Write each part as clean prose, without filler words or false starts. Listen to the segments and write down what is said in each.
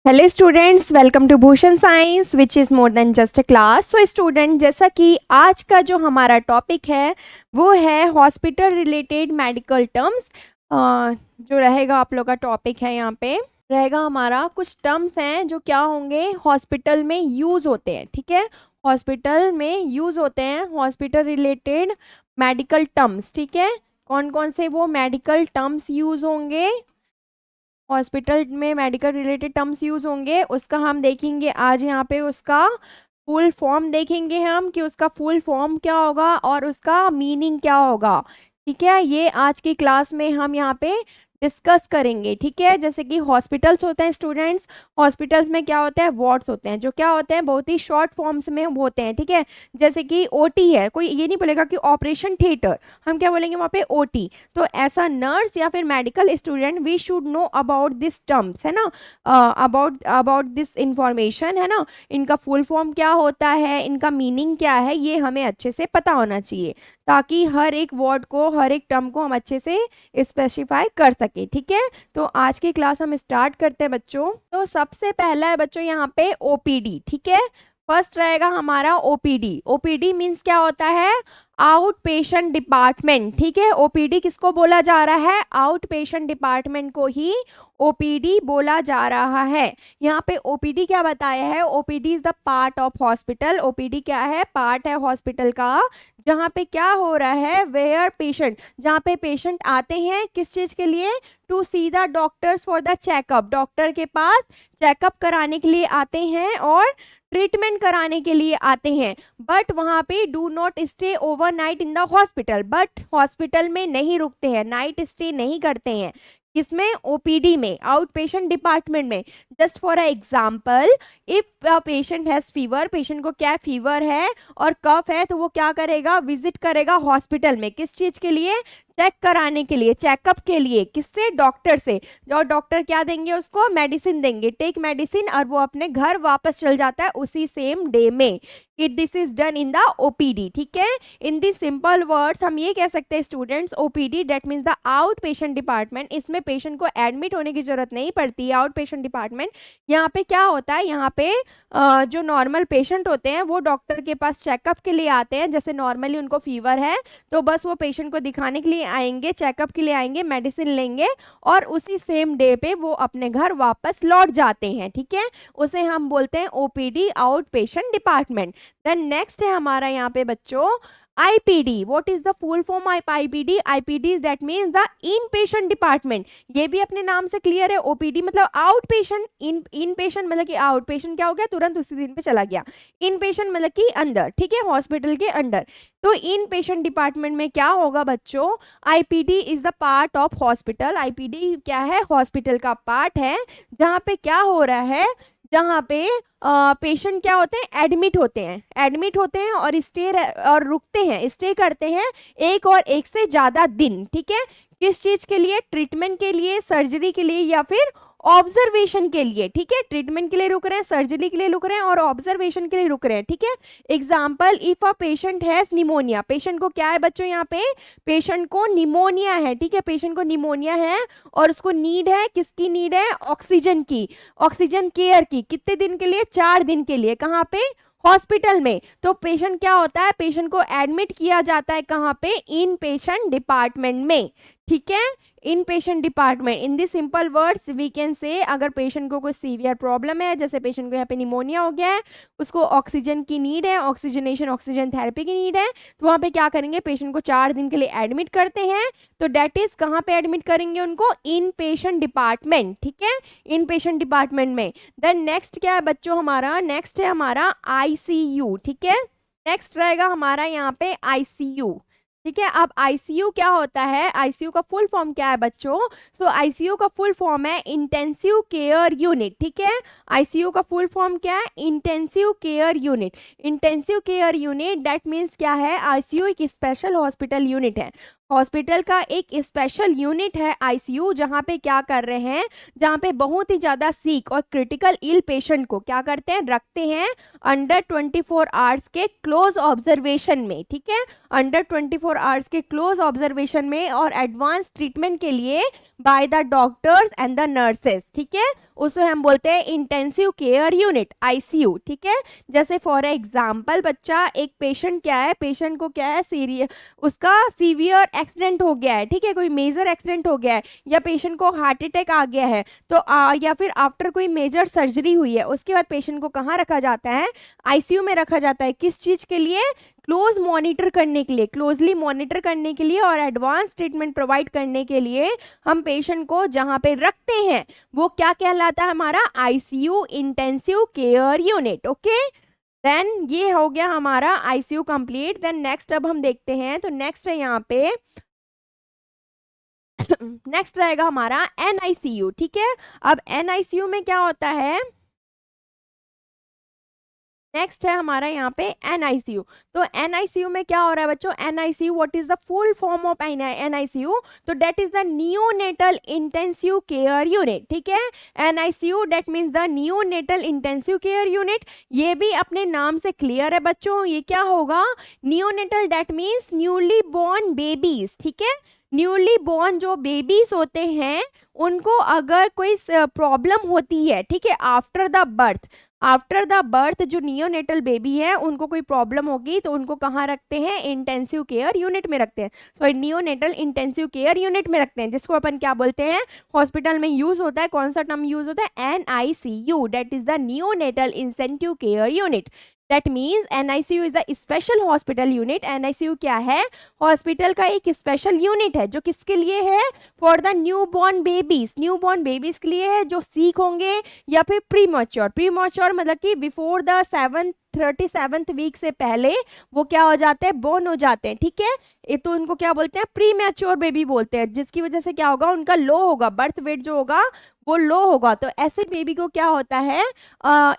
Hello students, welcome to Bhushan science which is more than just a class. So student, जैसा कि आज का जो हमारा टॉपिक है वो है हॉस्पिटल रिलेटेड मेडिकल टर्म्स। जो रहेगा आप लोग का टॉपिक है, यहाँ पे रहेगा हमारा कुछ टर्म्स हैं जो क्या होंगे, हॉस्पिटल में यूज़ होते हैं। ठीक है, हॉस्पिटल में यूज़ होते हैं हॉस्पिटल रिलेटेड मेडिकल टर्म्स। ठीक है, कौन कौन से वो मेडिकल टर्म्स यूज़ होंगे, हॉस्पिटल में मेडिकल रिलेटेड टर्म्स यूज होंगे, उसका हम देखेंगे आज यहाँ पे। उसका फुल फॉर्म देखेंगे हम कि उसका फुल फॉर्म क्या होगा और उसका मीनिंग क्या होगा। ठीक है, ये आज की क्लास में हम यहाँ पे डिस्कस करेंगे। ठीक है, जैसे कि हॉस्पिटल्स होते हैं स्टूडेंट्स, हॉस्पिटल्स में क्या होता है, वार्ड्स होते हैं, जो क्या होते हैं बहुत ही शॉर्ट फॉर्म्स में होते हैं। ठीक है, जैसे कि ओटी है, कोई ये नहीं बोलेगा कि ऑपरेशन थिएटर, हम क्या बोलेंगे वहाँ पे ओटी। तो ऐसा नर्स या फिर medical student we should know about this terms, है ना, अबाउट अबाउट दिस इंफॉर्मेशन, है ना। इनका फुल फॉर्म क्या होता है, इनका मीनिंग क्या है, ये हमें अच्छे से पता होना चाहिए, ताकि हर एक वर्ड को, हर एक टर्म को हम अच्छे से स्पेसिफाई कर सके। ठीक है, तो आज की क्लास हम स्टार्ट करते हैं बच्चों। तो सबसे पहला है बच्चों यहाँ पे ओपीडी। ठीक है, फर्स्ट रहेगा हमारा ओपीडी। ओपीडी मीन्स क्या होता है, आउट पेशेंट डिपार्टमेंट। ठीक है, ओपीडी किसको बोला जा रहा है, आउट पेशेंट डिपार्टमेंट को ही ओपीडी बोला जा रहा है। यहाँ पे ओपीडी क्या बताया है, OPD is the part of hospital. OPD क्या है, पार्ट है हॉस्पिटल का, जहाँ पे क्या हो रहा है, वेयर पेशेंट, जहाँ पे पेशेंट आते हैं किस चीज के लिए, to see the doctors for the checkup, doctor के पास चेकअप कराने के लिए आते हैं और ट्रीटमेंट कराने के लिए आते हैं। बट वहाँ पे do not stay over night in the hospital, but hospital में नहीं रुकते हैं, नाइट स्टे नहीं करते हैं। किसमें, ओपीडी में, आउट पेशेंट डिपार्टमेंट में। Just for a example, if a patient has fever, patient को क्या फीवर है और कफ है, तो वो क्या करेगा, विजिट करेगा हॉस्पिटल में, किस चीज के लिए, चेक कराने के लिए, चेकअप के लिए, किससे, डॉक्टर से। और डॉक्टर क्या देंगे उसको, मेडिसिन देंगे, टेक मेडिसिन, और वो अपने घर वापस चल जाता है उसी सेम डे में। It this is done in the OPD. ठीक है, इन दी सिंपल वर्ड्स हम ये कह सकते हैं students, OPD date means the out patient department. इसमें पेशेंट को एडमिट होने की जरूरत नहीं पड़ती है, आउट पेशेंट डिपार्टमेंट। यहाँ पे क्या होता है, यहाँ पे जो नॉर्मल पेशेंट होते हैं वो डॉक्टर के पास चेकअप के लिए आते हैं। जैसे नॉर्मली उनको फीवर है तो बस वो पेशेंट को दिखाने के लिए आएंगे, चेकअप के लिए आएंगे, मेडिसिन लेंगे और उसी सेम डे पे वो अपने घर वापस लौट जाते हैं। ठीक है, उसे हम बोलते हैं OPD, out patient department. Then next है हमारा यहाँ पे बच्चों IPD. What is the full form of IPD, IPD is that means the in patient department. ये भी अपने नाम से क्लियर है, ओपीडी मतलब आउट पेशेंट, इन पेशेंट मतलब कि आउट पेशेंट क्या हो गया, तुरंत उसी दिन पे चला गया, इन पेशेंट मतलब कि अंदर। ठीक है, हॉस्पिटल के अंदर। तो इन पेशेंट डिपार्टमेंट में क्या होगा बच्चों, IPD is the part of hospital. IPD क्या है, हॉस्पिटल का पार्ट है, जहाँ पे क्या हो रहा है, जहाँ पे पेशेंट क्या होते हैं, एडमिट होते हैं, एडमिट होते हैं और स्टे और रुकते हैं, स्टे करते हैं एक और एक से ज्यादा दिन। ठीक है, किस चीज के लिए, ट्रीटमेंट के लिए, सर्जरी के लिए या फिर ऑब्जर्वेशन के लिए। ठीक है, ट्रीटमेंट के लिए रुक रहे हैं, सर्जरी के लिए रुक रहे हैं और ऑब्जर्वेशन के लिए रुक रहे हैं। ठीक है, example, if a patient has pneumonia, patient को क्या है बच्चों, यहाँ पे पेशेंट को निमोनिया है। ठीक है, पेशेंट को निमोनिया है और उसको नीड है, किसकी नीड है, ऑक्सीजन की, ऑक्सीजन केयर की। कितने दिन के लिए, 4 दिन के लिए। कहाँ पे, हॉस्पिटल में। तो पेशेंट क्या होता है, पेशेंट को एडमिट किया जाता है कहाँ पे, इन पेशेंट डिपार्टमेंट में। ठीक है, in patient department. In the simple words we can say, अगर पेशेंट को कोई सीवियर प्रॉब्लम है, जैसे पेशेंट को यहाँ पे निमोनिया हो गया है, उसको ऑक्सीजन की नीड है, ऑक्सीजनेशन, ऑक्सीजन थेरेपी की नीड है, तो वहाँ पे क्या करेंगे, पेशेंट को 4 दिन के लिए एडमिट करते हैं। तो डेट इज कहाँ पे एडमिट करेंगे उनको, इन पेशेंट डिपार्टमेंट। ठीक है, इन पेशेंट डिपार्टमेंट में। देन नेक्स्ट क्या है बच्चों हमारा, नेक्स्ट है हमारा आईसीयू। ठीक है, नेक्स्ट रहेगा हमारा यहाँ पे आईसीयू। ठीक है, अब आईसीयू क्या होता है, आईसीयू का फुल फॉर्म क्या है बच्चों, सो आईसीयू का फुल फॉर्म है इंटेंसिव केयर यूनिट। ठीक है, आईसीयू का फुल फॉर्म क्या है, intensive care unit. Intensive care unit that means क्या है, आईसीयू एक स्पेशल हॉस्पिटल यूनिट है। हॉस्पिटल का एक स्पेशल यूनिट है आईसीयू, जहाँ पे क्या कर रहे हैं, जहाँ पे बहुत ही ज़्यादा सीक और क्रिटिकल इल पेशेंट को क्या करते हैं, रखते हैं अंडर 24 आवर्स के क्लोज ऑब्जर्वेशन में, ठीक है, अंडर 24 आवर्स के क्लोज ऑब्जर्वेशन में और एडवांस ट्रीटमेंट के लिए by the doctors and the nurses, ठीक है, उसे हम बोलते हैं इंटेंसिव केयर यूनिट आईसीयू, ठीक है। जैसे फॉर एग्जांपल बच्चा, एक पेशेंट क्या है, पेशेंट को क्या है, सीरियस, उसका सीवियर एक्सीडेंट हो गया है, ठीक है, कोई मेजर एक्सीडेंट हो गया है, या पेशेंट को हार्ट अटैक आ गया है, तो या फिर आफ्टर कोई मेजर सर्जरी हुई है, उसके बाद पेशेंट को कहाँ रखा जाता है, आईसीयू में रखा जाता है। किस चीज के लिए, क्लोज मॉनिटर करने के लिए, क्लोजली मॉनिटर करने के लिए और एडवांस ट्रीटमेंट प्रोवाइड करने के लिए हम पेशेंट को जहां पे रखते हैं वो क्या कहलाता है, हमारा ICU intensive care unit. Okay, then ये हो गया हमारा आईसीयू कंप्लीट। देन नेक्स्ट अब हम देखते हैं, तो नेक्स्ट है यहाँ पे नेक्स्ट रहेगा हमारा एनआईसीयू, ठीक है। अब एनआईसीयू में क्या होता है, नेक्स्ट है हमारा यहाँ पे एनआईसीयू। तो एनआईसीयू में क्या हो रहा है बच्चों, NICU, what is the full form of NICU, तो that is the neonatal intensive care unit, ठीक है। NICU that means the neonatal intensive care unit. ये भी अपने नाम से क्लियर है बच्चों, ये क्या होगा, neonatal that means newly born babies, ठीक है। न्यूली बॉर्न जो बेबीज होते हैं उनको अगर कोई प्रॉब्लम होती है, ठीक है, after the birth, after the birth जो नियोनेटल बेबी है उनको कोई प्रॉब्लम होगी तो उनको कहाँ रखते हैं, इंटेंसिव केयर यूनिट में रखते हैं, sorry neonatal intensive care unit में रखते हैं, जिसको अपन क्या बोलते हैं, हॉस्पिटल में यूज होता है, कौन सा टर्म यूज होता है, NICU, that is the neonatal intensive care unit. That means NICU is the special hospital unit. NICU क्या है, हॉस्पिटल का एक स्पेशल यूनिट है जो किसके लिए है, for the new born babies, new born babies के लिए है जो सीक होंगे या फिर प्री मैच्योर, प्री मैच्योर मतलब कि बिफोर द 37th वीक से पहले वो क्या हो जाते हैं, बोर्न हो जाते हैं, ठीक है। ये तो उनको क्या बोलते हैं, प्री मैच्योर बेबी बोलते हैं, जिसकी वजह से क्या होगा, उनका लो होगा, बर्थ वेट जो होगा वो लो होगा। तो ऐसे बेबी को क्या होता है,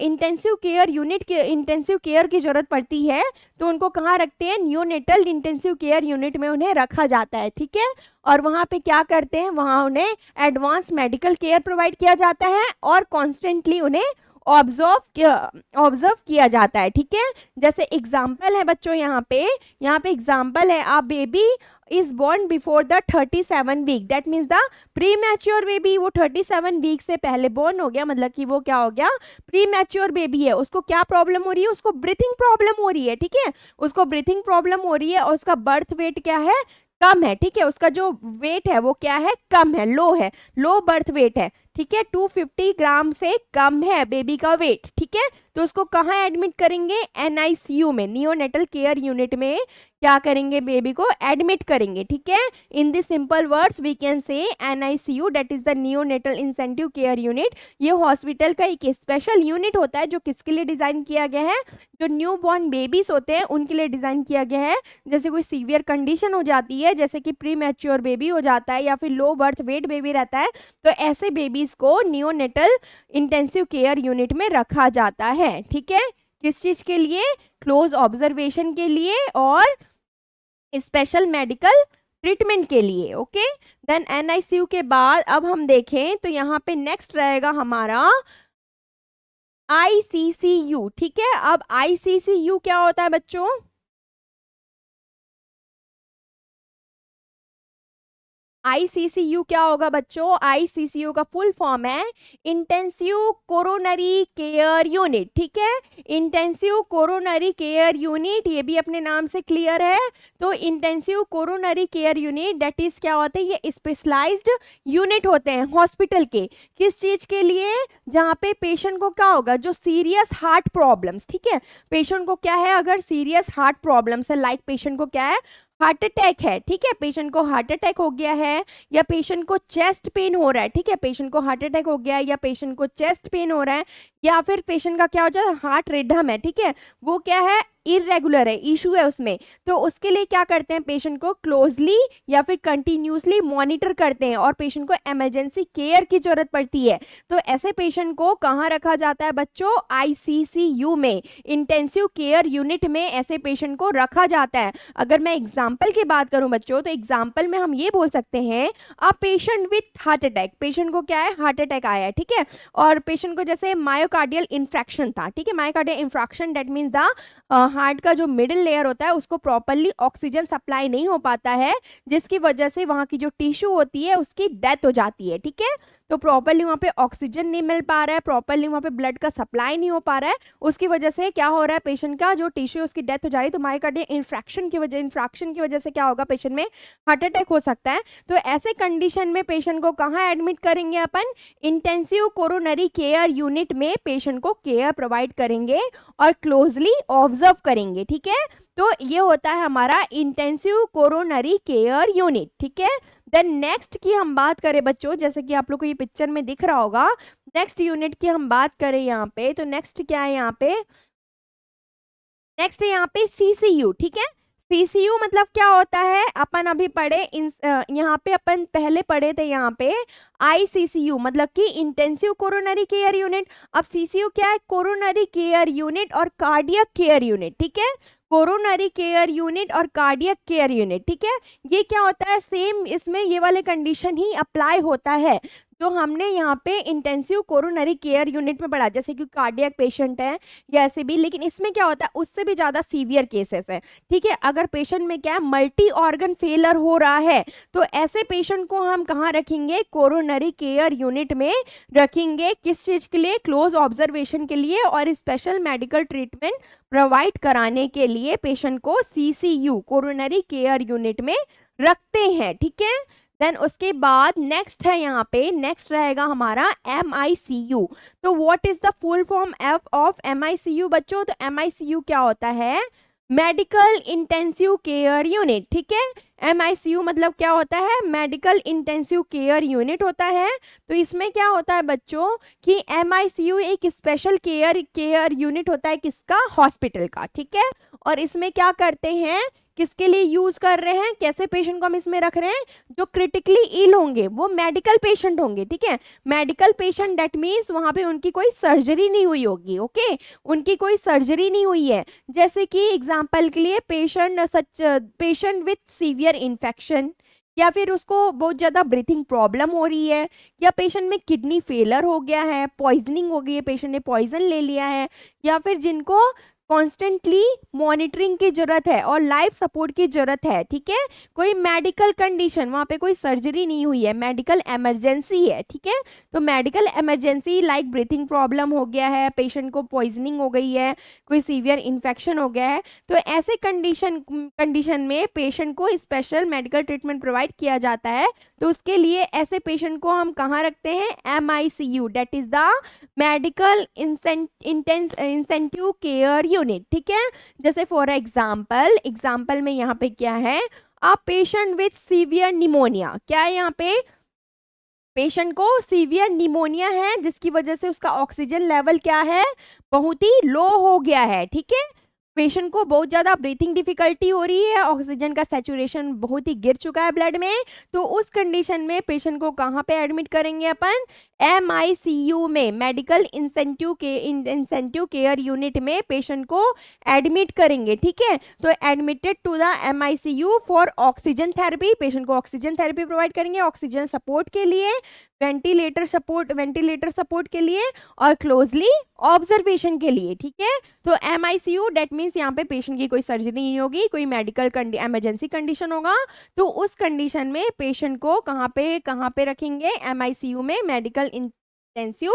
इंटेंसिव केयर यूनिट के, इंटेंसिव केयर की जरूरत पड़ती है, तो उनको कहाँ रखते हैं, न्यूनेटल इंटेंसिव केयर यूनिट में उन्हें रखा जाता है, ठीक है। और वहाँ पे क्या करते हैं, वहाँ उन्हें एडवांस मेडिकल केयर प्रोवाइड किया जाता है और कॉन्स्टेंटली उन्हें ऑब्जर्व किया जाता है, ठीक है। जैसे एग्जाम्पल है बच्चों, यहाँ पे एग्जाम्पल है, आप baby is born before the 37 week, that means the premature baby, वो 37 वीक से पहले बोर्न हो गया, मतलब कि वो क्या हो गया, प्री मैच्योर बेबी है। उसको क्या प्रॉब्लम हो रही है, उसको ब्रीथिंग प्रॉब्लम हो रही है, ठीक है, उसको ब्रीथिंग प्रॉब्लम हो रही है और उसका बर्थ वेट क्या है, कम है, ठीक है, उसका जो वेट है वो क्या है, कम है, लो है, लो बर्थ वेट है, ठीक है, 250 ग्राम से कम है बेबी का वेट, ठीक है। तो उसको कहाँ एडमिट करेंगे, एनआईसीयू में, नियोनेटल केयर यूनिट में क्या करेंगे, बेबी को एडमिट करेंगे, ठीक है। In the simple words we can say NICU that is the neonatal incentive care unit. ये हॉस्पिटल का एक स्पेशल यूनिट होता है जो किसके लिए डिजाइन किया गया है, जो न्यू बॉर्न बेबीज होते हैं उनके लिए डिजाइन किया गया है। जैसे कोई सीवियर कंडीशन हो जाती है, जैसे कि प्री मैच्योर बेबी हो जाता है या फिर लो बर्थ वेट बेबी रहता है, तो ऐसे बेबीज को नियोनेटल इंटेंसिव केयर यूनिट में रखा जाता है, ठीक है। किस चीज के लिए, क्लोज ऑब्जर्वेशन के लिए और स्पेशल मेडिकल ट्रीटमेंट के लिए। ओके, देन एनआईसीयू के बाद अब हम देखें तो यहाँ पे नेक्स्ट रहेगा हमारा आईसीसीयू, ठीक है। अब आईसीसीयू क्या होता है बच्चों, आईसीसीयू क्या होगा बच्चों, आईसीसीयू का फुल फॉर्म है इंटेंसिव कोरोनरी केयर यूनिट, ठीक है, इंटेंसिव कोरोनरी केयर यूनिट, ये भी अपने नाम से क्लियर है। तो intensive coronary care unit that is क्या होते हैं, ये स्पेशलाइज्ड यूनिट होते हैं हॉस्पिटल के, किस चीज के लिए, जहाँ पे पेशेंट को क्या होगा, जो सीरियस हार्ट प्रॉब्लम्स, ठीक है, पेशेंट को क्या है, अगर सीरियस हार्ट प्रॉब्लम्स है, लाइक पेशेंट को क्या है, हार्ट अटैक है, ठीक है, पेशेंट को हार्ट अटैक हो गया है, या पेशेंट को चेस्ट पेन हो रहा है, ठीक है, पेशेंट को हार्ट अटैक हो गया है या पेशेंट को चेस्ट पेन हो रहा है, या फिर पेशेंट का क्या हो जाए, हार्ट रिदम है, ठीक है, वो क्या है, इरेगुलर है, इशू है उसमें, तो उसके लिए क्या करते हैं, पेशेंट को क्लोजली या फिर कंटिन्यूसली मॉनिटर करते हैं और पेशेंट को इमरजेंसी केयर की जरूरत पड़ती है। तो ऐसे पेशेंट को कहाँ रखा जाता है बच्चों, आईसीसीयू में, इंटेंसिव केयर यूनिट में ऐसे पेशेंट को रखा जाता है। अगर मैं एग्जाम्पल की बात करूं बच्चों, तो एग्जाम्पल में हम ये बोल सकते हैं, a patient with heart attack, patient को क्या है, हार्ट अटैक आया है, ठीक है, और पेशेंट को जैसे मायोकार्डियल इन्फ्रैक्शन था, ठीक है, myocardial infarction that means the heart का जो मिडिल लेयर होता है उसको प्रॉपरली ऑक्सीजन सप्लाई नहीं हो पाता है, जिसकी वजह से वहाँ की जो टिश्यू होती है उसकी डेथ हो जाती है, ठीक है। तो प्रॉपरली वहाँ पे ऑक्सीजन नहीं मिल पा रहा है, प्रॉपरली वहाँ पे ब्लड का सप्लाई नहीं हो पा रहा है, उसकी वजह से क्या हो रहा है, पेशेंट का जो टिश्यू उसकी डेथ हो जा रही है। तो मायोकार्डियल इन्फ्रैक्शन की वजह से क्या होगा, पेशेंट में हार्ट अटैक हो सकता है। तो ऐसे कंडीशन में पेशेंट को कहाँ एडमिट करेंगे अपन, इंटेंसिव कोरोनरी केयर यूनिट में पेशेंट को केयर प्रोवाइड करेंगे और क्लोजली ऑब्जर्व करेंगे, ठीक है। तो ये होता है हमारा इंटेंसिव कोरोनरी केयर यूनिट, ठीक है। देन नेक्स्ट की हम बात करें बच्चों, जैसे कि आप लोग को ये पिक्चर में दिख रहा होगा, नेक्स्ट यूनिट की हम बात करें यहाँ पे, तो नेक्स्ट क्या है यहाँ पे, नेक्स्ट है यहाँ पे सीसीयू, ठीक है। सीसीयू मतलब क्या होता है, अपन अभी पढ़े यहाँ पे अपन पहले पढ़े थे यहाँ पे आईसीसीयू मतलब कि इंटेंसिव कोरोनरी केयर यूनिट। अब सीसीयू क्या है, कोरोनरी केयर यूनिट और कार्डियक केयर यूनिट, ठीक है, कोरोनरी केयर यूनिट और कार्डियक केयर यूनिट, ठीक है। ये क्या होता है, सेम इसमें ये वाले कंडीशन ही अप्लाई होता है जो हमने यहाँ पे इंटेंसिव कोरोनरी केयर यूनिट में पढ़ा, जैसे कि कार्डियक पेशेंट है या ऐसे भी, लेकिन इसमें क्या होता है, उससे भी ज़्यादा सीवियर केसेस है, ठीक है। अगर पेशेंट में क्या है, मल्टी ऑर्गन फेलर हो रहा है, तो ऐसे पेशेंट को हम कहाँ रखेंगे, कोरोनरी केयर यूनिट में रखेंगे। किस चीज़ के लिए, क्लोज ऑब्जर्वेशन के लिए और स्पेशल मेडिकल ट्रीटमेंट प्रोवाइड कराने के लिए पेशेंट को सीसीयू कोरोनरी केयर यूनिट में रखते हैं, ठीक है। देन उसके बाद नेक्स्ट है यहाँ पे, नेक्स्ट रहेगा हमारा MICU। तो what is the full form of MICU बच्चों, तो MICU क्या होता है, मेडिकल इंटेंसिव केयर यूनिट, ठीक है। MICU मतलब क्या होता है, मेडिकल इंटेंसिव केयर यूनिट होता है। तो इसमें क्या होता है बच्चों कि MICU एक स्पेशल केयर यूनिट होता है, किसका, हॉस्पिटल का, ठीक है। और इसमें क्या करते हैं, किसके लिए यूज कर रहे हैं, कैसे पेशेंट को हम इसमें रख रहे हैं, जो क्रिटिकली इल होंगे वो मेडिकल पेशेंट होंगे, ठीक है। मेडिकल पेशेंट दैट मीन्स वहां पे उनकी कोई सर्जरी नहीं हुई होगी, ओके, उनकी कोई सर्जरी नहीं हुई है। जैसे कि एग्जांपल के लिए पेशेंट विथ सीवियर इन्फेक्शन, या फिर उसको बहुत ज़्यादा ब्रीथिंग प्रॉब्लम हो रही है, या पेशेंट में किडनी फेलर हो गया है, पॉइजनिंग हो गई है, पेशेंट ने पॉइजन ले लिया है, या फिर जिनको कॉन्स्टेंटली मॉनिटरिंग की जरूरत है और लाइफ सपोर्ट की जरूरत है, ठीक है। कोई मेडिकल कंडीशन, वहाँ पे कोई सर्जरी नहीं हुई है, मेडिकल इमरजेंसी है, ठीक है। तो medical emergency like breathing problem हो गया है, पेशेंट को पॉइजनिंग हो गई है, कोई सीवियर इन्फेक्शन हो गया है, तो ऐसे कंडीशन में पेशेंट को स्पेशल मेडिकल ट्रीटमेंट प्रोवाइड किया जाता है। तो उसके लिए ऐसे पेशेंट को हम कहाँ रखते हैं, MICU that is the medical intensive care unit, ठीक है। जैसे फॉर एग्जाम्पल में यहाँ पे क्या है, a patient with severe pneumonia, क्या है यहाँ पे, पेशेंट को सीवियर निमोनिया है जिसकी वजह से उसका ऑक्सीजन लेवल क्या है, बहुत ही लो हो गया है, ठीक है। पेशेंट को बहुत ज़्यादा ब्रीथिंग डिफिकल्टी हो रही है, ऑक्सीजन का सैचुरेशन बहुत ही गिर चुका है ब्लड में, तो उस कंडीशन में पेशेंट को कहाँ पे एडमिट करेंगे अपन, MICU में, मेडिकल इंसेंटिव केयर यूनिट में पेशेंट को एडमिट करेंगे, ठीक है। तो admitted to the MICU for oxygen therapy, patient को ऑक्सीजन थेरेपी प्रोवाइड करेंगे, ऑक्सीजन सपोर्ट के लिए, वेंटिलेटर सपोर्ट के लिए और क्लोजली ऑब्जर्वेशन के लिए, ठीक है। तो MICU डेट मीन्स यहाँ पे पेशेंट की कोई सर्जरी नहीं होगी, कोई मेडिकल इमरजेंसी कंडीशन होगा, तो उस कंडीशन में पेशेंट को कहाँ पे रखेंगे, MICU में, मेडिकल इंटेंसिव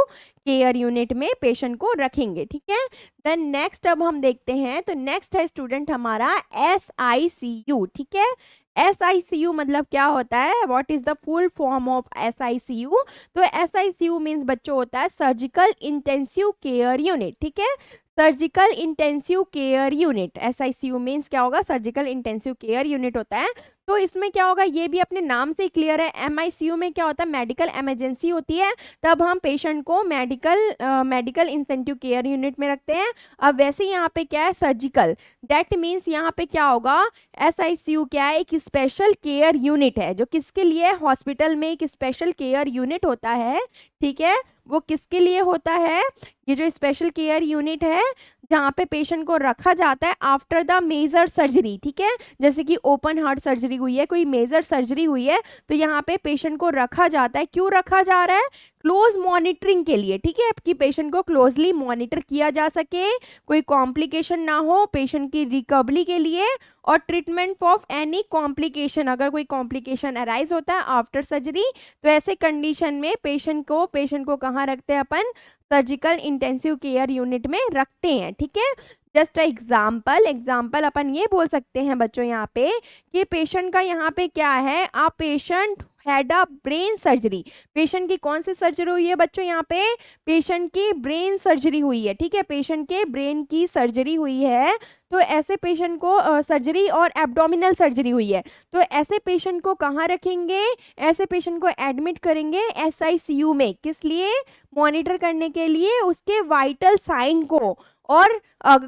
केयर यूनिट में पेशेंट को रखेंगे, ठीक है। देन नेक्स्ट अब हम देखते हैं, तो नेक्स्ट है स्टूडेंट हमारा SICU, ठीक है। SICU मतलब क्या होता है, what is the full form of SICU, तो SICU मीन्स बच्चों होता है सर्जिकल इंटेंसिव केयर यूनिट, ठीक है। Surgical intensive care unit, SICU means क्या होगा, सर्जिकल इंटेंसिव केयर यूनिट होता है। तो इसमें क्या होगा, ये भी अपने नाम से ही क्लियर है। MICU में क्या होता है, मेडिकल इमरजेंसी होती है, तब हम पेशेंट को मेडिकल इंटेंसिव केयर यूनिट में रखते हैं। अब वैसे यहाँ पे क्या है, सर्जिकल, दैट मीन्स यहाँ पे क्या होगा, SICU क्या है, एक स्पेशल केयर यूनिट है, जो किसके लिए, हॉस्पिटल में एक स्पेशल केयर यूनिट होता है, ठीक है। वो किसके लिए होता है, ये जो स्पेशल केयर यूनिट है, जहाँ पे पेशेंट को रखा जाता है आफ्टर द मेजर सर्जरी, ठीक है। जैसे कि ओपन हार्ट सर्जरी हुई है, कोई मेजर सर्जरी हुई है, तो यहाँ पे पेशेंट को रखा जाता है। क्यों रखा जा रहा है, क्लोज मॉनिटरिंग के लिए, ठीक है, कि पेशेंट को क्लोजली मॉनिटर किया जा सके, कोई कॉम्प्लिकेशन ना हो, पेशेंट की रिकवरी के लिए, और ट्रीटमेंट ऑफ एनी कॉम्प्लिकेशन, अगर कोई कॉम्प्लिकेशन अराइज होता है आफ्टर सर्जरी, तो ऐसे कंडीशन में पेशेंट को कहाँ रखते हैं अपन, सर्जिकल इंटेंसिव केयर यूनिट में रखते हैं, ठीक है। जस्ट एग्जाम्पल अपन ये बोल सकते हैं बच्चों यहाँ पे कि पेशेंट का यहाँ पे क्या है, a patient had a brain surgery. Patient की कौन सी सर्जरी हुई है बच्चों, यहाँ पे पेशेंट की ब्रेन सर्जरी हुई है, ठीक है, पेशेंट के ब्रेन की सर्जरी हुई है। तो ऐसे पेशेंट को सर्जरी और एब्डोमिनल सर्जरी हुई है, तो ऐसे पेशेंट को कहाँ रखेंगे, ऐसे पेशेंट को एडमिट करेंगे SICU में, किस लिए, मॉनिटर करने के लिए उसके वाइटल साइन को, और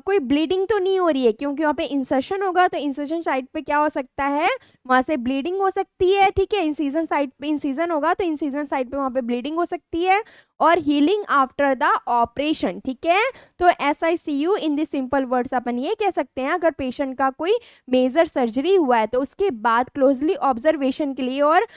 कोई ब्लीडिंग तो नहीं हो रही है, क्योंकि वहाँ पे इंसर्शन होगा, तो इंसर्शन साइट पे क्या हो सकता है, वहाँ से ब्लीडिंग हो सकती है, ठीक है। इंसिजन साइट पे इंसिजन होगा, तो इंसिजन साइट पे वहाँ पे ब्लीडिंग हो सकती है, और हीलिंग आफ्टर द ऑपरेशन, ठीक है। तो SICU in the simple words अपन ये कह सकते हैं, अगर पेशेंट का कोई मेजर सर्जरी हुआ है, तो उसके बाद क्लोजली ऑब्जर्वेशन के लिए और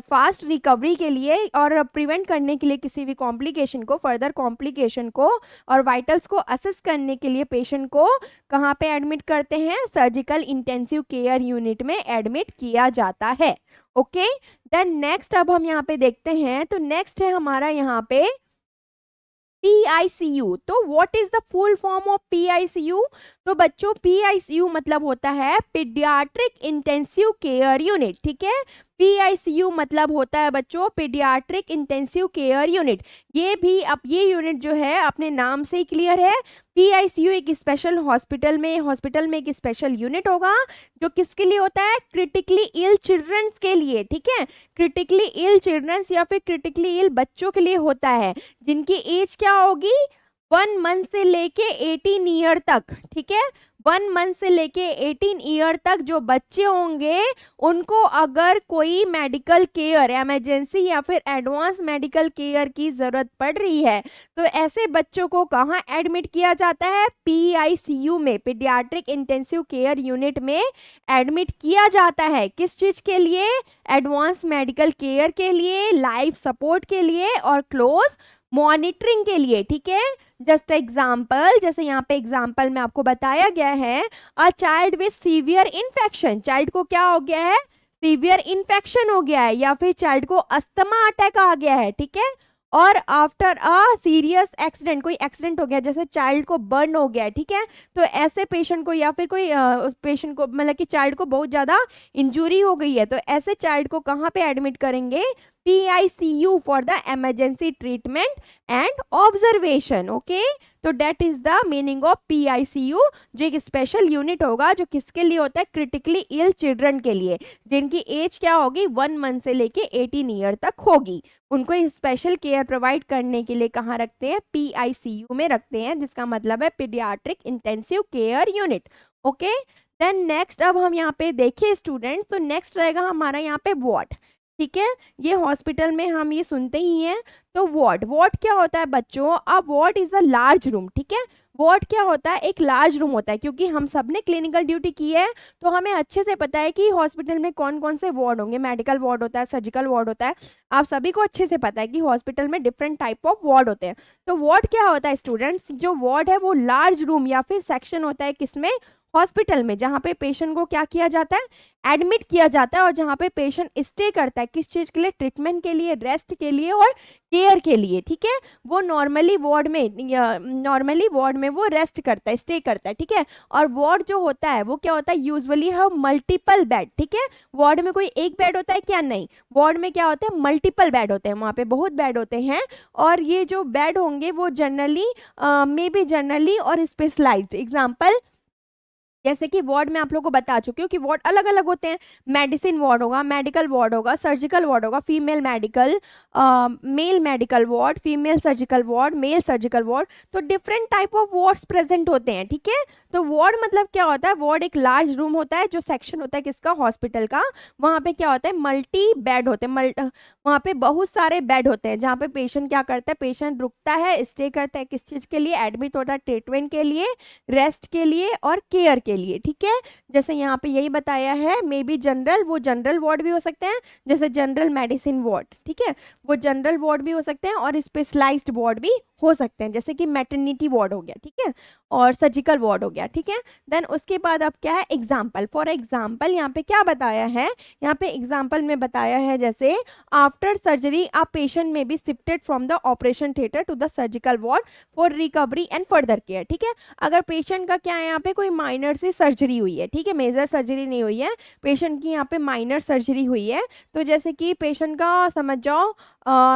फास्ट रिकवरी के लिए, और प्रिवेंट करने के लिए किसी भी कॉम्प्लिकेशन को, फर्दर कॉम्प्लिकेशन को, और वाइटल्स को असेस करने के लिए पेशेंट को कहाँ पे एडमिट करते हैं, सर्जिकल इंटेंसिव केयर यूनिट में एडमिट किया जाता है। ओके, देन नेक्स्ट अब हम यहाँ पे देखते हैं, तो नेक्स्ट है हमारा यहाँ पे PICU। तो what is the full form of PICU, तो बच्चों PICU मतलब होता है पीडियाट्रिक इंटेंसिव केयर यूनिट, ठीक है। PICU मतलब होता है बच्चों पीडियाट्रिक इंटेंसिव केयर यूनिट। ये भी अब ये यूनिट जो है अपने नाम से ही क्लियर है। PICU एक स्पेशल हॉस्पिटल में एक स्पेशल यूनिट होगा, जो किसके लिए होता है, क्रिटिकली इल चिल्ड्रंस के लिए, ठीक है। क्रिटिकली इल चिल्ड्रंस या फिर क्रिटिकली इल बच्चों के लिए होता है, जिनकी एज क्या होगी, 1 मंथ से लेके 18 ईयर तक, ठीक है। 1 मंथ से लेके 18 ईयर तक जो बच्चे होंगे, उनको अगर कोई मेडिकल केयर, इमरजेंसी या फिर एडवांस मेडिकल केयर की जरूरत पड़ रही है, तो ऐसे बच्चों को कहाँ एडमिट किया जाता है, PICU में, पीडियाट्रिक इंटेंसिव केयर यूनिट में एडमिट किया जाता है। किस चीज के लिए, एडवांस मेडिकल केयर के लिए, लाइफ सपोर्ट के लिए, और क्लोज मॉनिटरिंग के लिए, ठीक है। जस्ट एग्जाम्पल, जैसे यहाँ पे एग्जाम्पल में आपको बताया गया है, a child with severe infection, child को क्या हो गया है, सीवियर इन्फेक्शन हो गया है, या फिर चाइल्ड को अस्थमा अटैक आ गया है, ठीक है। और आफ्टर अ सीरियस एक्सीडेंट, कोई एक्सीडेंट हो गया, जैसे चाइल्ड को बर्न हो गया है, ठीक है। तो ऐसे पेशेंट को, या फिर कोई पेशेंट को, मतलब कि चाइल्ड को बहुत ज़्यादा इंजरी हो गई है, तो ऐसे चाइल्ड को कहाँ पे एडमिट करेंगे, PICU for the emergency treatment and observation. Okay, तो that is the meaning of PICU, जो एक स्पेशल यूनिट होगा, जो किसके लिए होता है, क्रिटिकली इल चिल्ड्रन के लिए, जिनकी एज क्या होगी, 1 मंथ से लेके 18 ईयर तक होगी। उनको स्पेशल केयर प्रोवाइड करने के लिए कहाँ रखते हैं, PICU में रखते हैं, जिसका मतलब है paediatric intensive care unit. Okay, then next अब हम यहाँ पे देखिए स्टूडेंट, तो नेक्स्ट रहेगा हमारा यहाँ पे वार्ड, ठीक है। ये हॉस्पिटल में हम ये सुनते ही हैं। तो वार्ड क्या होता है बच्चों, अब ward is a large room, ठीक है। वार्ड क्या होता है, एक लार्ज रूम होता है, क्योंकि हम सब ने क्लिनिकल ड्यूटी की है, तो हमें अच्छे से पता है कि हॉस्पिटल में कौन कौन से वार्ड होंगे, मेडिकल वार्ड होता है, सर्जिकल वार्ड होता है, आप सभी को अच्छे से पता है कि हॉस्पिटल में डिफरेंट टाइप ऑफ वार्ड होते हैं। तो वार्ड क्या होता है स्टूडेंट्स, जो वार्ड है वो लार्ज रूम या फिर सेक्शन होता है, किसमें, हॉस्पिटल में, जहाँ पे पेशेंट को क्या किया जाता है, एडमिट किया जाता है, और जहाँ पे पेशेंट स्टे करता है, किस चीज़ के लिए, ट्रीटमेंट के लिए, रेस्ट के लिए और केयर के लिए, ठीक है। वो नॉर्मली वार्ड में वो रेस्ट करता है, स्टे करता है, ठीक है। और वार्ड जो होता है वो क्या होता है, यूजुअली है मल्टीपल बेड, ठीक है। वार्ड में कोई एक बेड होता है क्या, नहीं, वार्ड में क्या होता है, मल्टीपल बेड होते हैं, वहाँ पे बहुत बेड होते हैं, और ये जो बेड होंगे वो जनरली मे बी जनरली और स्पेशलाइज्ड। एग्जाम्पल, जैसे कि वार्ड में आप लोगों को बता चुकी हूँ कि वार्ड अलग अलग होते हैं। मेडिसिन वार्ड होगा, मेडिकल वार्ड होगा, सर्जिकल वार्ड होगा, female medical, male medical ward, female surgical ward, male surgical ward. तो different type of wards present होते हैं, ठीक है। तो वार्ड मतलब क्या होता है, वार्ड एक लार्ज रूम होता है जो सेक्शन होता है किसका, हॉस्पिटल का। वहाँ पे क्या होता है, मल्टी बेड होते हैं, वहाँ पे बहुत सारे बेड होते हैं जहाँ पे पेशेंट क्या करता है, पेशेंट रुकता है, स्टे करता है, किस चीज़ के लिए, एडमिट होता है, ट्रीटमेंट के लिए, रेस्ट के लिए और केयर के लिए, ठीक है। जैसे यहाँ पे यही बताया है, मे बी जनरल, वो जनरल वार्ड भी हो सकते हैं, जैसे जनरल मेडिसिन वार्ड, ठीक है, वो जनरल वार्ड भी हो सकते हैं, और स्पेशलाइज्ड वार्ड भी हो सकते हैं, जैसे कि मैटरनिटी वार्ड हो गया, ठीक है, और सर्जिकल वार्ड हो गया, ठीक है। देन उसके बाद अब क्या है, एग्जाम्पल, फॉर एग्जाम्पल यहाँ पे क्या बताया है, यहाँ पे एग्जाम्पल में बताया है, जैसे after surgery a patient may be shifted from the operation theatre to the surgical ward for recovery and further care, ठीक है। अगर पेशेंट का क्या है, यहाँ पे कोई माइनर सी सर्जरी हुई है, ठीक है, मेजर सर्जरी नहीं हुई है, पेशेंट की यहाँ पे माइनर सर्जरी हुई है, तो जैसे कि पेशेंट का समझ जाओ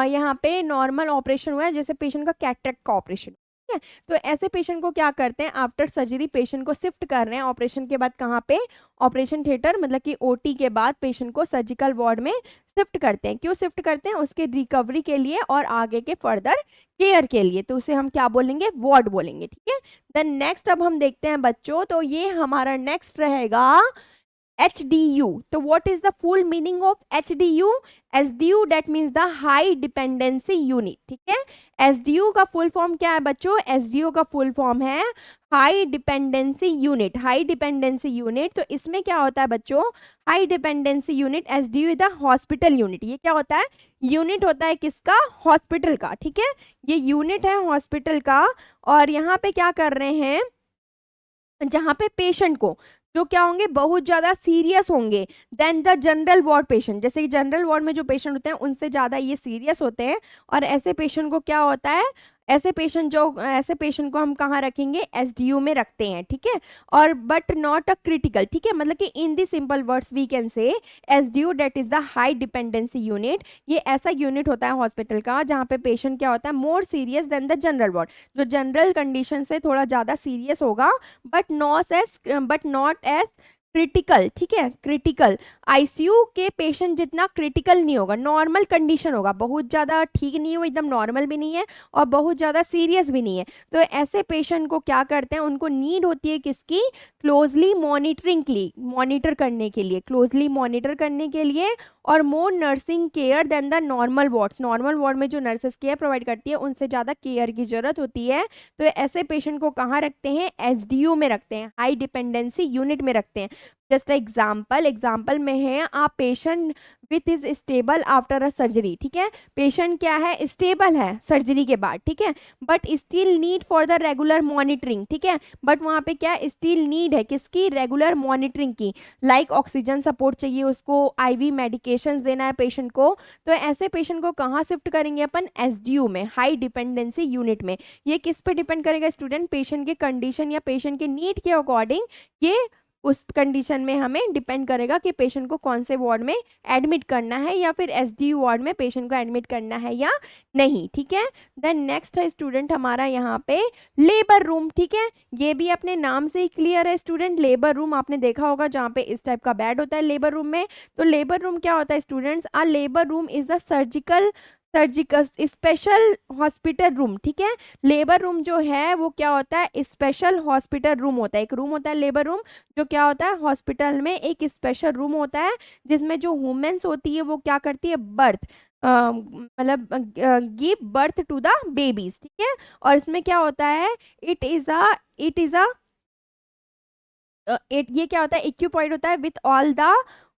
यहाँ पे नॉर्मल ऑपरेशन हुआ है, जैसे पेशेंट का कैटरेक्ट का ऑपरेशन, ठीक है। तो ऐसे पेशेंट को क्या करते हैं, आफ्टर सर्जरी पेशेंट को शिफ्ट कर रहे हैं ऑपरेशन के बाद, कहाँ पे, ऑपरेशन थिएटर, मतलब कि ओटी के बाद पेशेंट को सर्जिकल वार्ड में शिफ्ट करते हैं। क्यों शिफ्ट करते हैं, उसके रिकवरी के लिए और आगे के फर्दर केयर के लिए, तो उसे हम क्या बोलेंगे, वार्ड बोलेंगे, ठीक है। देन नेक्स्ट अब हम देखते हैं बच्चों, तो ये हमारा नेक्स्ट रहेगा HDU। तो what is the full meaning of HDU? HDU date means the high dependency unit, ठीक है। HDU का फुल फॉर्म क्या है बच्चों, HDU का फुल फॉर्म है high dependency unit, high dependency unit. तो इसमें क्या होता है बच्चों, high dependency unit, HDU is the hospital unit. ये क्या होता है, यूनिट होता है किसका, हॉस्पिटल का, ठीक है, ये यूनिट है हॉस्पिटल का। और यहाँ पे क्या कर रहे हैं, जहाँ पे पेशेंट को जो क्या होंगे, बहुत ज़्यादा सीरियस होंगे then the general ward patient, जैसे कि जनरल वार्ड में जो पेशेंट होते हैं उनसे ज़्यादा ये सीरियस होते हैं। और ऐसे पेशेंट को क्या होता है, ऐसे पेशेंट को हम कहाँ रखेंगे, HDU में रखते हैं, ठीक है। और बट नॉट अ क्रिटिकल, ठीक है, मतलब कि in the simple words we can say HDU that is the high dependency unit. ये ऐसा यूनिट होता है हॉस्पिटल का जहाँ पे पेशेंट क्या होता है, more serious than the general ward, जो जनरल कंडीशन से थोड़ा ज़्यादा सीरियस होगा, बट नॉट एज क्रिटिकल, ठीक है, क्रिटिकल। आईसीयू के पेशेंट जितना क्रिटिकल नहीं होगा, नॉर्मल कंडीशन होगा, बहुत ज़्यादा ठीक नहीं है वो, एकदम नॉर्मल भी नहीं है और बहुत ज़्यादा सीरियस भी नहीं है। तो ऐसे पेशेंट को क्या करते हैं, उनको नीड होती है किसकी, क्लोजली मॉनिटर करने के लिए, क्लोजली मॉनिटर करने के लिए, और more nursing care than the normal wards, normal ward में जो नर्सेस केयर प्रोवाइड करती है उनसे ज़्यादा केयर की जरूरत होती है। तो ऐसे पेशेंट को कहाँ रखते हैं, HDU में रखते हैं, हाई डिपेंडेंसी यूनिट में रखते हैं। जस्ट एग्जाम्पल में है, a patient with is stable after a surgery, ठीक है, पेशेंट क्या है, स्टेबल है सर्जरी के बाद, ठीक है, but still need for the regular monitoring, ठीक है, बट वहाँ पे क्या स्टिल नीड है किसकी, रेगुलर मॉनिटरिंग की, लाइक ऑक्सीजन सपोर्ट चाहिए उसको, IV मेडिकेशंस देना है पेशेंट को। तो ऐसे पेशेंट को कहाँ शिफ्ट करेंगे अपन, HDU में, हाई डिपेंडेंसी यूनिट में। ये किस पे डिपेंड करेगा स्टूडेंट, पेशेंट के कंडीशन या पेशेंट के नीड के अकॉर्डिंग ये उस कंडीशन में हमें डिपेंड करेगा कि पेशेंट को कौन से वार्ड में एडमिट करना है, या फिर HDU वार्ड में पेशेंट को एडमिट करना है या नहीं, ठीक है। देन नेक्स्ट है स्टूडेंट हमारा यहाँ पे लेबर रूम, ठीक है, ये भी अपने नाम से ही क्लियर है स्टूडेंट, लेबर रूम आपने देखा होगा जहाँ पे इस टाइप का बेड होता है लेबर रूम में। तो लेबर रूम क्या होता है students, a labour room is the surgical special hospital room, ठीक है। लेबर रूम जो है वो क्या होता है, स्पेशल हॉस्पिटल रूम होता है, एक रूम होता है लेबर रूम जो क्या होता है, हॉस्पिटल में एक स्पेशल रूम होता है जिसमें जो वुमेन्स होती है वो क्या करती है, बर्थ मतलब give birth to the babies, ठीक है। और इसमें क्या होता है, इट इज अ ये क्या होता है, इक्विपाइड होता है विथ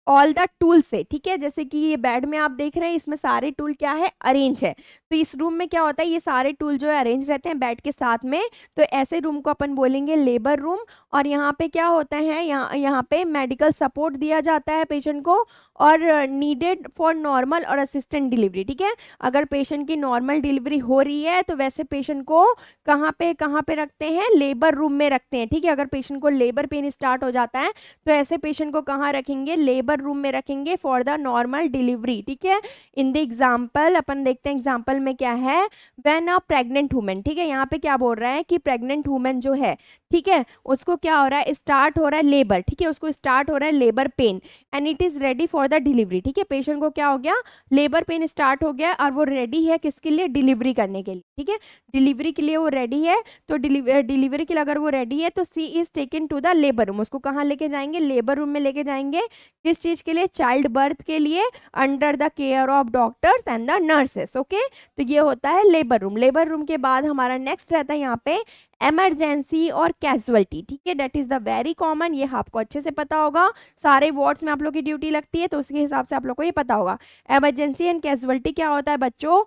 ऑल द टूल से, ठीक है। जैसे कि ये बेड में आप देख रहे हैं इसमें सारे टूल क्या है, अरेंज है। तो इस रूम में क्या होता है, ये सारे टूल जो है अरेंज रहते हैं बेड के साथ में। तो ऐसे रूम को अपन बोलेंगे लेबर रूम। और यहाँ पे क्या होता है, यहाँ पे मेडिकल सपोर्ट दिया जाता है पेशेंट को, और नीडेड फॉर नॉर्मल और असिस्टेंट डिलीवरी, ठीक है। अगर पेशेंट की नॉर्मल डिलीवरी हो रही है तो वैसे पेशेंट को कहाँ पे रखते हैं, लेबर रूम में रखते हैं, ठीक है। अगर पेशेंट को लेबर पेन स्टार्ट हो जाता है तो ऐसे पेशेंट को कहाँ रखेंगे, लेबर नॉर्मल रूम में रखेंगे फॉर द नॉर्मल डिलीवरी, ठीक है। इन द एग्जाम्पल अपन देखते हैं एग्जाम्पल में क्या है, व्हेन अ प्रेग्नेंट वुमेन, ठीक है, यहाँ पे क्या बोल रहा है कि प्रेग्नेंट वुमेन जो है, ठीक है, उसको क्या हो रहा है, स्टार्ट हो रहा है लेबर, ठीक है, उसको स्टार्ट हो रहा है labour pain and it is ready for the delivery, ठीक है, पेशेंट को क्या हो गया, लेबर पेन स्टार्ट हो गया और वो रेडी है किसके लिए, डिलीवरी करने के लिए, ठीक है, डिलीवरी के लिए वो रेडी है। तो डिलीवरी के लिए अगर वो रेडी है तो she is taken to the labour room, उसको कहाँ लेके जाएंगे, लेबर रूम में लेके जाएंगे, किस चीज के लिए, चाइल्ड बर्थ के लिए, under the care of doctors and the nurses, okay. तो ये होता है लेबर रूम। लेबर रूम के बाद हमारा नेक्स्ट रहता है यहाँ पे इमरजेंसी और कैजुअलिटी, ठीक है, that is the very common, ये आपको अच्छे से पता होगा, सारे वार्ड्स में आप लोग की ड्यूटी लगती है तो उसके हिसाब से आप लोग को ये पता होगा। इमरजेंसी एंड कैजुअलिटी क्या होता है बच्चों,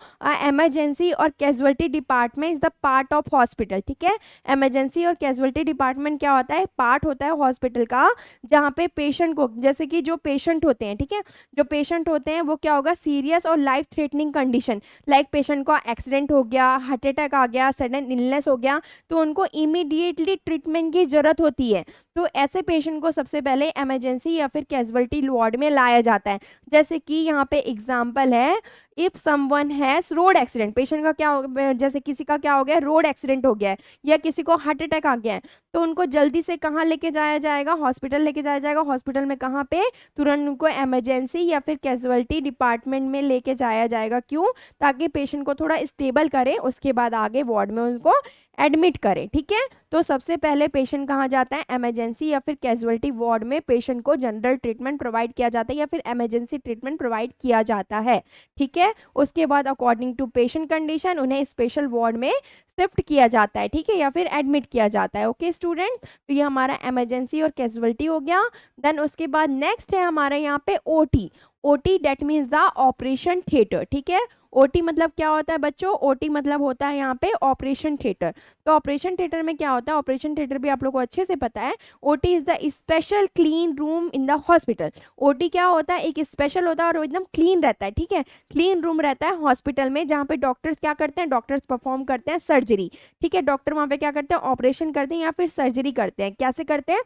इमरजेंसी और casualty department is the part of hospital, ठीक है। इमरजेंसी और कैजुअलिटी डिपार्टमेंट क्या होता है, पार्ट होता है हॉस्पिटल का, जहाँ पे पेशेंट को, जैसे कि जो पेशेंट होते हैं, ठीक है, जो पेशेंट होते हैं वो क्या होगा, सीरियस और life threatening condition, like patient का एक्सीडेंट हो गया, हार्ट अटैक आ गया, सडन इलनेस हो गया, तो उनको इमीडिएटली ट्रीटमेंट की जरूरत होती है। तो ऐसे पेशेंट को सबसे पहले इमरजेंसी या फिर कैजुअलिटी वार्ड में लाया जाता है। जैसे कि यहाँ पे एग्जांपल है, if someone has road accident, patient का क्या हो, जैसे किसी का क्या हो गया, रोड एक्सीडेंट हो गया है या किसी को हार्ट अटैक आ गया है, तो उनको जल्दी से कहाँ लेके जाया जाएगा, हॉस्पिटल लेके जाया जाएगा। हॉस्पिटल में कहाँ पे, तुरंत उनको इमरजेंसी या फिर कैजुअलिटी डिपार्टमेंट में लेके जाया जाएगा। क्यों, ताकि पेशेंट को थोड़ा स्टेबल करे, उसके बाद आगे वार्ड में उनको एडमिट करें, ठीक है। तो सबसे पहले पेशेंट कहाँ जाता है, इमरजेंसी या फिर कैजुअलिटी वार्ड में पेशेंट को जनरल ट्रीटमेंट प्रोवाइड किया जाता है या फिर इमरजेंसी ट्रीटमेंट प्रोवाइड किया जाता है, ठीक है। उसके बाद अकॉर्डिंग टू पेशेंट कंडीशन उन्हें स्पेशल वार्ड में शिफ्ट किया जाता है, ठीक है, या फिर एडमिट किया जाता है, ओके स्टूडेंट। तो ये हमारा इमरजेंसी और कैजुअलिटी हो गया। देन उसके बाद नेक्स्ट है हमारे यहाँ पे OT. OT date means the operation theatre, ठीक है। ओटी मतलब क्या होता है बच्चों, ओटी मतलब होता है यहाँ पे ऑपरेशन थिएटर। तो ऑपरेशन थिएटर में क्या होता है, ऑपरेशन थिएटर भी आप लोग को अच्छे से पता है, OT is the special clean room in the hospital. OT क्या होता है, एक स्पेशल होता है और वो एकदम क्लीन रहता है, ठीक है, क्लीन रूम रहता है हॉस्पिटल में, जहाँ पे डॉक्टर्स क्या करते हैं, डॉक्टर्स परफॉर्म करते हैं सर्जरी, ठीक है, डॉक्टर वहाँ पे क्या करते हैं, ऑपरेशन करते हैं या फिर सर्जरी करते हैं। कैसे करते हैं,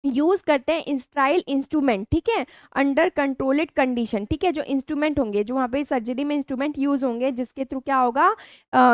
यूज करते हैं स्टाइल इंस्ट्रूमेंट, ठीक है, अंडर कंट्रोल्ड कंडीशन, ठीक है, जो इंस्ट्रूमेंट होंगे, जो वहाँ पे सर्जरी में इंस्ट्रूमेंट यूज होंगे, जिसके थ्रू क्या होगा,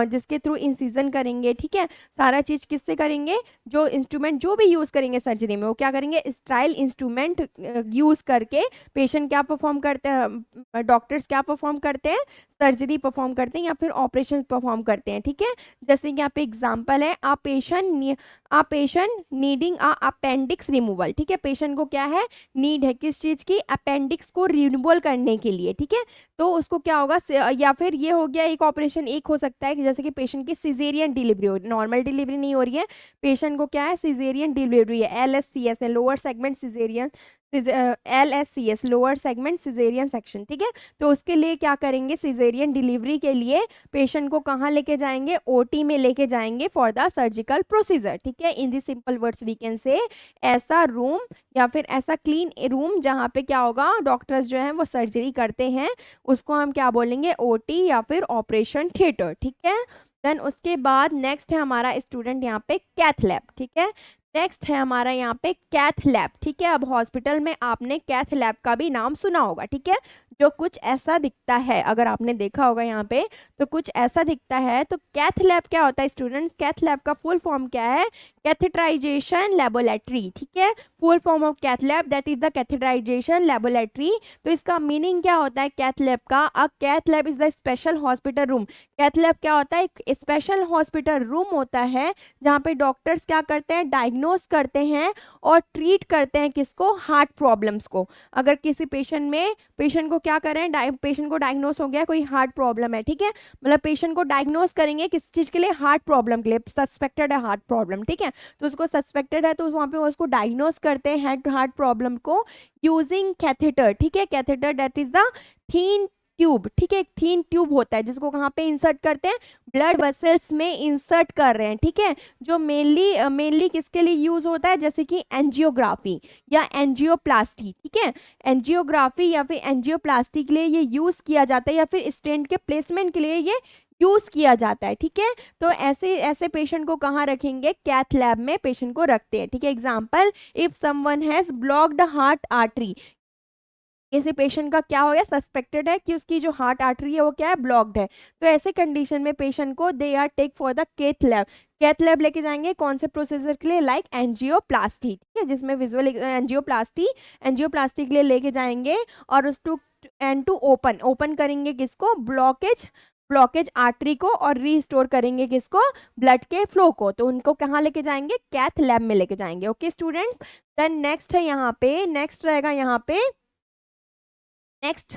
जिसके थ्रू इंसिजन करेंगे, ठीक है, सारा चीज किससे करेंगे, जो इंस्ट्रूमेंट जो भी यूज करेंगे सर्जरी में वो क्या करेंगे, स्टाइल इंस्ट्रूमेंट यूज करके पेशेंट क्या परफॉर्म करते हैं, डॉक्टर्स क्या परफॉर्म करते हैं, सर्जरी परफॉर्म करते हैं या फिर ऑपरेशन परफॉर्म करते हैं, ठीक है। जैसे कि यहाँ पे एग्जाम्पल है, a patient needing appendix removal, ठीक है, पेशेंट को क्या है, नीड है किस चीज की, अपेंडिक्स को रिमूवल करने के लिए, ठीक है। तो उसको क्या होगा, या फिर ये हो गया एक ऑपरेशन, एक हो सकता है कि जैसे कि पेशेंट की सिजेरियन डिलीवरी हो, नॉर्मल डिलीवरी नहीं हो रही है, पेशेंट को क्या है, सिजेरियन डिलीवरी है, LSCS है, lower segment caesarean, LSCS lower segment caesarean section, ठीक है। तो उसके लिए क्या करेंगे, सिजेरियन डिलीवरी के लिए पेशेंट को कहाँ लेके जाएंगे, ओटी में लेके जाएंगे फॉर द सर्जिकल प्रोसीजर, ठीक है। In the simple words we can say, ऐसा रूम या फिर ऐसा क्लीन रूम जहाँ पे क्या होगा, डॉक्टर्स जो है वो सर्जरी करते हैं, उसको हम क्या बोलेंगे, ओटी या फिर ऑपरेशन थिएटर, ठीक है। देन उसके बाद नेक्स्ट है हमारा स्टूडेंट यहाँ पे कैथ लैब, ठीक है। नेक्स्ट है हमारा यहाँ पे कैथ लैब, ठीक है। अब हॉस्पिटल में आपने कैथ लैब का भी नाम सुना होगा, ठीक है, जो कुछ ऐसा दिखता है, अगर आपने देखा होगा यहाँ पे तो कुछ ऐसा दिखता है। तो कैथ लैब क्या होता है स्टूडेंट, कैथ लैब का फुल फॉर्म क्या है, कैथेटराइजेशन लेबोरेटरी, ठीक है, full form of cath lab that is the catheterisation laboratory. तो इसका मीनिंग क्या होता है कैथ लैब का, a cath lab is the special hospital room. Cath lab क्या होता है, एक स्पेशल हॉस्पिटल रूम होता है जहाँ पे डॉक्टर्स क्या करते हैं, डायग्नोस करते हैं और ट्रीट करते हैं किसको, हार्ट प्रॉब्लम्स को। अगर किसी पेशेंट को क्या करें, पेशेंट को डायग्नोस हो गया कोई हार्ट प्रॉब्लम है, ठीक है, मतलब पेशेंट को डायग्नोस करेंगे किस चीज के लिए, हार्ट प्रॉब्लम के लिए, सस्पेक्टेड है हार्ट प्रॉब्लम, ठीक है। तो उसको सस्पेक्टेड है तो वहाँ पे उसको डायग्नोस करते हैं हार्ट प्रॉब्लम को यूजिंग कैथेटर, ठीक है। Catheter that is the thin tube, ठीक है, एक थीन ट्यूब होता है जिसको कहाँ पे इंसर्ट करते हैं, ब्लड वेसल्स में इंसर्ट कर रहे हैं, ठीक है, जो मेनली किसके लिए यूज होता है, जैसे कि एंजियोग्राफी या एंजियोप्लास्टी, ठीक है, एंजियोग्राफी या फिर एंजियोप्लास्टी के लिए ये यूज किया जाता है या फिर स्टेंट के प्लेसमेंट के लिए ये यूज किया जाता है, ठीक है। तो ऐसे पेशेंट को कहाँ रखेंगे, कैथ लैब में पेशेंट को रखते हैं, ठीक है। Example, if someone has blocked heart artery, किसी पेशेंट का क्या हो गया, सस्पेक्टेड है कि उसकी जो हार्ट आर्टरी है वो क्या है, ब्लॉक्ड है, तो ऐसे कंडीशन में पेशेंट को they are take for the cath lab. Cath lab लेके जाएंगे कौन से प्रोसीजर के लिए, लाइक एंजियोप्लास्टी, ठीक है, जिसमें विजुअल एंजियोप्लास्टी, एंजियोप्लास्टी के लिए लेके जाएंगे। और उस to end to open, open करेंगे किसको, ब्लॉकेज, ब्लॉकेज आर्टरी को, और रीस्टोर करेंगे किसको, ब्लड के फ्लो को। तो उनको कहाँ लेके जाएंगे, कैथ लैब में लेके जाएंगे। ओके स्टूडेंट्स, देन नेक्स्ट है यहाँ पे, नेक्स्ट रहेगा यहाँ पे, नेक्स्ट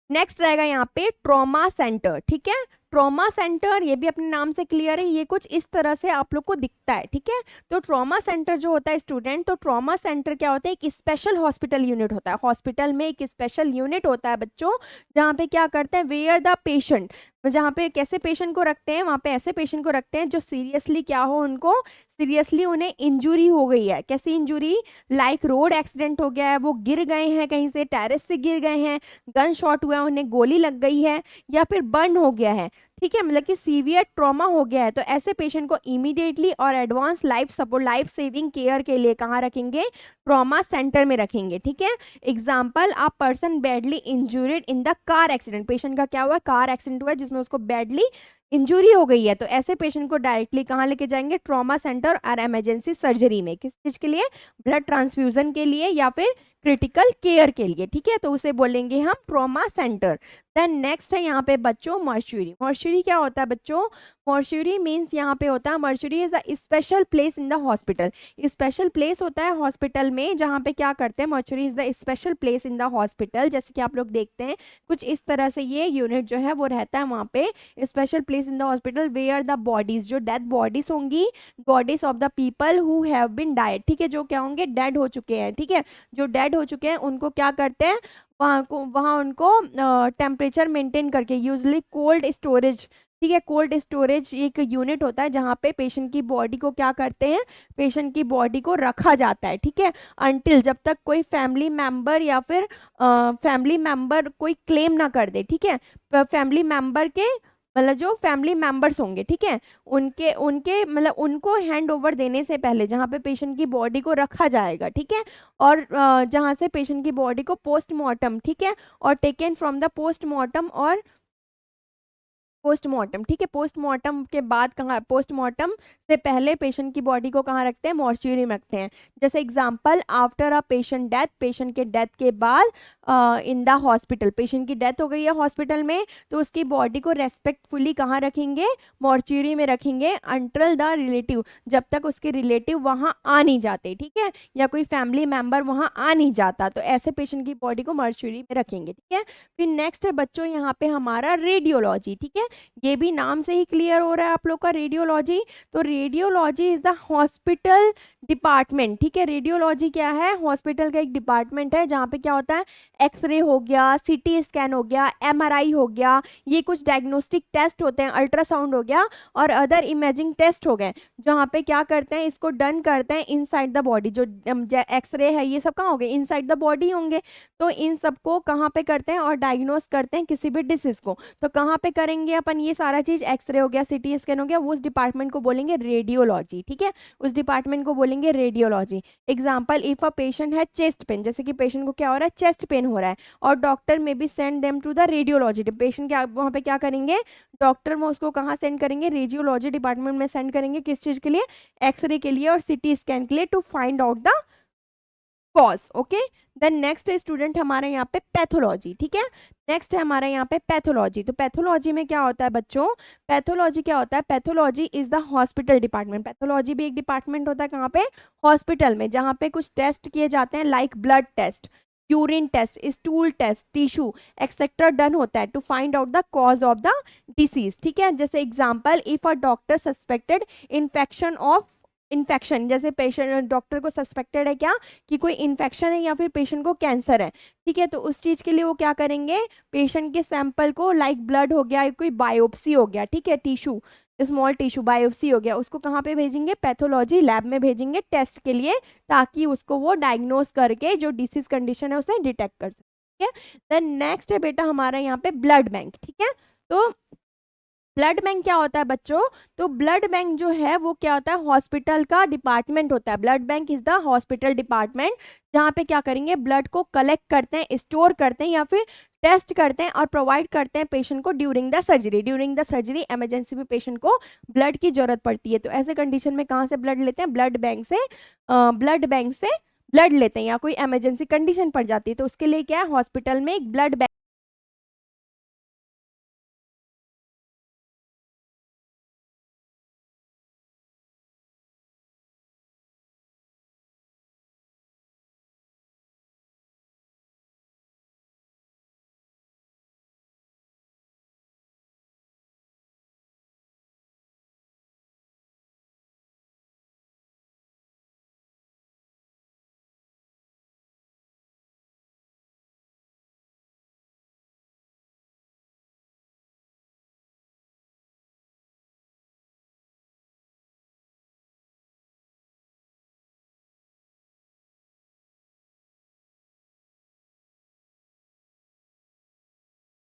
नेक्स्ट रहेगा यहाँ पे ट्रॉमा सेंटर, ठीक है। ट्रॉमा सेंटर ये भी अपने नाम से क्लियर है, ये कुछ इस तरह से आप लोग को दिखता है, ठीक है। तो ट्रॉमा सेंटर जो होता है स्टूडेंट, तो ट्रॉमा सेंटर क्या होता है, एक स्पेशल हॉस्पिटल यूनिट होता है। हॉस्पिटल में एक स्पेशल यूनिट होता है बच्चों, जहाँ पे क्या करते हैं, वेयर द पेशेंट, जहाँ पे कैसे पेशेंट को रखते हैं, वहाँ पे ऐसे पेशेंट को रखते हैं जो सीरियसली क्या हो, उनको सीरियसली उन्हें इंजुरी हो गई है। कैसी इंजुरी, लाइक रोड एक्सीडेंट हो गया है, वो गिर गए हैं, कहीं से टेरेस से गिर गए हैं, गन शॉट हुआ है, उन्हें गोली लग गई है, या फिर बर्न हो गया है, ठीक है, मतलब कि सीवियर ट्रॉमा हो गया है। तो ऐसे पेशेंट को इमीडिएटली और advance life support, life saving care के लिए कहाँ रखेंगे, ट्रॉमा सेंटर में रखेंगे, ठीक है। Example, a person badly injured in the car accident, patient का क्या हुआ, कार एक्सीडेंट हुआ जिसमें उसको बैडली इंजरी हो गई है, तो ऐसे पेशेंट को डायरेक्टली कहाँ लेके जाएंगे, ट्रॉमा सेंटर और इमरजेंसी सर्जरी में। किस चीज के लिए, ब्लड ट्रांसफ्यूजन के लिए या फिर क्रिटिकल केयर के लिए, ठीक है, तो उसे बोलेंगे हम ट्रॉमा सेंटर। देन नेक्स्ट है यहाँ पे बच्चों मॉर्चुरी। मॉर्चुरी क्या होता है बच्चों, मॉर्चुरी मीन्स यहाँ पे होता है, mortuary is a special place in the hospital, special place होता है हॉस्पिटल में जहाँ पे क्या करते हैं, mortuary is the special place in the hospital. जैसे कि आप लोग देखते हैं कुछ इस तरह से ये यूनिट जो है वो रहता है वहाँ पे, special place in the hospital where the bodies, जो डेड बॉडीज होंगी, bodies of the people who have been died, ठीक है, जो क्या होंगे, डेड हो चुके हैं, ठीक है, जो डेड हो चुके हैं उनको क्या करते हैं, वहाँ उनको टेम्परेचर मेंटेन करके, यूजली कोल्ड स्टोरेज, ठीक है, कोल्ड स्टोरेज एक यूनिट होता है जहाँ पे पेशेंट की बॉडी को क्या करते हैं, पेशेंट की बॉडी को रखा जाता है, ठीक है, अंटिल जब तक कोई फैमिली मेंबर या फिर फैमिली मेंबर कोई क्लेम ना कर दे, ठीक है, फैमिली मेंबर के मतलब जो फैमिली मेंबर्स होंगे, ठीक है, उनके उनके मतलब उनको हैंड ओवर देने से पहले जहाँ पे पेशेंट की बॉडी को रखा जाएगा, ठीक है, और जहाँ से पेशेंट की बॉडी को पोस्टमार्टम, ठीक है, और टेकन फ्रॉम द पोस्टमार्टम, और पोस्टमार्टम, ठीक है, पोस्टमार्टम के बाद कहाँ, पोस्टमार्टम से पहले पेशेंट की बॉडी को कहाँ रखते हैं, मॉर्चुरी में रखते हैं। जैसे example, after a patient death, patient के डेथ के बाद इन द हॉस्पिटल, पेशेंट की डेथ हो गई है हॉस्पिटल में, तो उसकी बॉडी को रेस्पेक्टफुली कहाँ रखेंगे, मॉर्चुरी में रखेंगे, अंटिल द रिलेटिव, जब तक उसके रिलेटिव वहाँ आ नहीं जाते, ठीक है, या कोई फैमिली मेम्बर वहाँ आ नहीं जाता, तो ऐसे पेशेंट की बॉडी को मॉर्चुरी में रखेंगे, ठीक है। फिर नेक्स्ट है बच्चों यहाँ पे हमारा रेडियोलॉजी, ठीक है, ये भी नाम से ही क्लियर हो रहा है आप लोग का, रेडियोलॉजी। तो radiology is the hospital department, ठीक है, रेडियोलॉजी क्या है, हॉस्पिटल का एक डिपार्टमेंट है जहाँ पे क्या होता है, एक्सरे हो गया, सीटी स्कैन हो गया, एमआरआई हो गया, ये कुछ डायग्नोस्टिक टेस्ट होते हैं, अल्ट्रासाउंड हो गया, और अदर इमेजिंग टेस्ट हो गए, जहाँ पे क्या करते हैं, इसको डन करते हैं इनसाइड द बॉडी, जो एक्सरे है ये सब कहाँ हो गए, इनसाइड द बॉडी होंगे, तो इन सबको कहाँ पे करते हैं और डायग्नोस करते हैं किसी भी डिसीज को, तो कहाँ पे करेंगे अपन ये सारा चीज, एक्सरे हो गया, सीटी स्कैन हो गया, वो उस डिपार्टमेंट को बोलेंगे रेडियोलॉजी, ठीक है, उस डिपार्टमेंट को बोलेंगे radiology. Example, if a patient है चेस्ट पेन, जैसे कि पेशेंट को क्या हो रहा है, चेस्ट पेन हो रहा है, और doctor may be send them to the radiology, patient क्या वहाँ पे क्या करेंगे, डॉक्टर में उसको कहाँ सेंड करेंगे, रेडियोलॉजी डिपार्टमेंट में सेंड करेंगे, किस चीज के लिए, एक्सरे के लिए और सीटी स्कैन के लिए, to find out the cause. Okay, then next है स्टूडेंट हमारे यहाँ पे पैथोलॉजी, ठीक है, नेक्स्ट है हमारे यहाँ पे पैथोलॉजी। तो पैथोलॉजी में क्या होता है बच्चों, पैथोलॉजी क्या होता है, pathology is the hospital department, pathology भी एक डिपार्टमेंट होता है कहाँ पे, हॉस्पिटल में, जहाँ पे कुछ टेस्ट किए जाते हैं, like blood test, urine test, stool test, tissue etcetera done होता है to find out the cause of the disease, ठीक है। जैसे example, if a doctor suspected infection of, infection जैसे पेशेंट, डॉक्टर को सस्पेक्टेड है क्या कि कोई इन्फेक्शन है या फिर पेशेंट को कैंसर है, ठीक है, तो उस चीज़ के लिए वो क्या करेंगे, पेशेंट के सैंपल को, लाइक ब्लड हो गया, कोई बायोप्सी हो गया, ठीक है, टिश्यू, स्मॉल टिश्यू बायोप्सी हो गया, उसको कहाँ पे भेजेंगे, पैथोलॉजी लैब में भेजेंगे टेस्ट के लिए, ताकि उसको वो डायग्नोस करके जो डिसीज कंडीशन है उसे डिटेक्ट कर सके, ठीक है। देन नेक्स्ट है बेटा हमारा यहाँ पे ब्लड बैंक, ठीक है, तो ब्लड बैंक क्या होता है बच्चों? तो ब्लड बैंक जो है वो क्या होता है, हॉस्पिटल का डिपार्टमेंट होता है। Blood bank is the hospital department, जहाँ पे क्या करेंगे, ब्लड को कलेक्ट करते हैं, स्टोर करते हैं या फिर टेस्ट करते हैं और प्रोवाइड करते हैं पेशेंट को during the surgery. During the surgery emergency में पेशेंट को ब्लड की जरूरत पड़ती है, तो ऐसे कंडीशन में कहाँ से ब्लड लेते हैं, ब्लड बैंक से। ब्लड बैंक से ब्लड लेते हैं या कोई इमरजेंसी कंडीशन पड़ जाती है तो उसके लिए क्या है, हॉस्पिटल में एक ब्लड बैंक